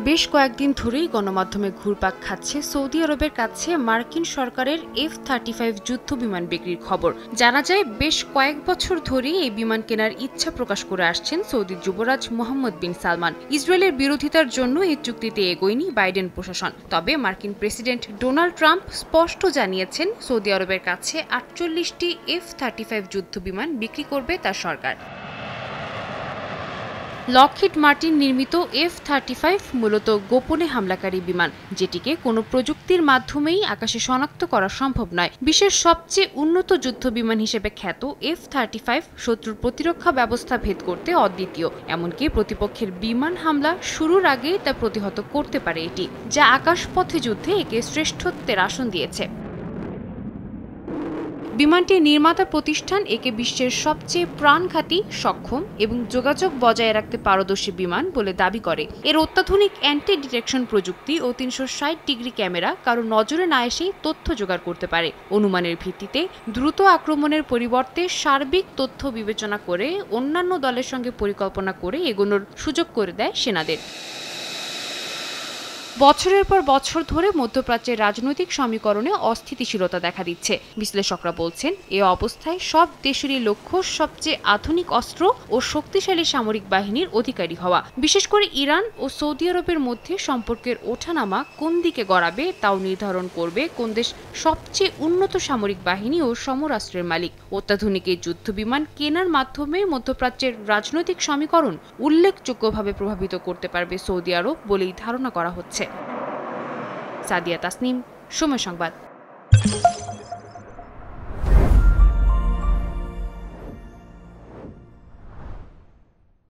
বেশ কয়েকদিন ধরেই গণমাধ্যমে ঘুরপাক খাচ্ছে সৌদি আরবের কাছে মার্কিন সরকারের F-35 যুদ্ধ বিমান বিক্রির খবর। জানা যায় বেশ কয়েক বছর ধরেই এই বিমান কেনার ইচ্ছা প্রকাশ করে আসছেন সৌদি যুবরাজ মোহাম্মদ বিন সালমান। ইসরায়েলের বিরোধিতার জন্য এই চুক্তিতে এগোয়নি বাইডেন প্রশাসন। তবে মার্কিন প্রেসিডেন্ট ডোনাল্ড ট্রাম্প স্পষ্ট জানিয়েছেন সৌদি আরবের কাছে 48টি F-35 যুদ্ধ বিমান বিক্রি করবে তার সরকার। লকহিড মার্টিন নির্মিত F-35 মূলত গোপনে হামলাকারী বিমান, যেটিকে কোনো প্রযুক্তির মাধ্যমেই আকাশে শনাক্ত করা সম্ভব নয়। বিশ্বের সবচেয়ে উন্নত যুদ্ধ বিমান হিসেবে খ্যাত F-35 শত্রুর প্রতিরক্ষা ব্যবস্থা ভেদ করতে অদ্বিতীয়। এমনকি প্রতিপক্ষের বিমান হামলা শুরুর আগেই তা প্রতিহত করতে পারে এটি, যা আকাশপথে যুদ্ধে একে শ্রেষ্ঠত্বের আসন দিয়েছে। বিমানটির নির্মাতা প্রতিষ্ঠান একে বিশ্বের সবচেয়ে প্রাণঘাতী, সক্ষম এবং যোগাযোগ বজায় রাখতে পারদর্শী বিমান বলে দাবি করে। এর অত্যাধুনিক অ্যান্টি ডিটেকশন প্রযুক্তি ও 360 ডিগ্রি ক্যামেরা কারো নজরে না এসেই তথ্য জোগাড় করতে পারে। অনুমানের ভিত্তিতে দ্রুত আক্রমণের পরিবর্তে সার্বিক তথ্য বিবেচনা করে অন্যান্য দলের সঙ্গে পরিকল্পনা করে এগোনোর সুযোগ করে দেয় সেনাদের। বছরের পর বছর ধরে মধ্যপ্রাচ্যের রাজনৈতিক সমীকরণে অস্থিতিশীলতা দেখা দিচ্ছে। বিশ্লেষকরা বলছেন, এ অবস্থায় সব দেশেরই লক্ষ্য সবচেয়ে আধুনিক অস্ত্র ও শক্তিশালী সামরিক বাহিনীর অধিকারী হওয়া। বিশেষ করে ইরান ও সৌদি আরবের মধ্যে সম্পর্কের ওঠানামা কোন দিকে গড়াবে তাও নির্ধারণ করবে কোন দেশ সবচেয়ে উন্নত সামরিক বাহিনী ও সমরাস্ত্রের মালিক। অত্যাধুনিক এই যুদ্ধ বিমান কেনার মাধ্যমে মধ্যপ্রাচ্যের রাজনৈতিক সমীকরণ উল্লেখযোগ্যভাবে প্রভাবিত করতে পারবে সৌদি আরব বলেই ধারণা করা হচ্ছে। সাদিয়া তাসনিম, সময় সংবাদ।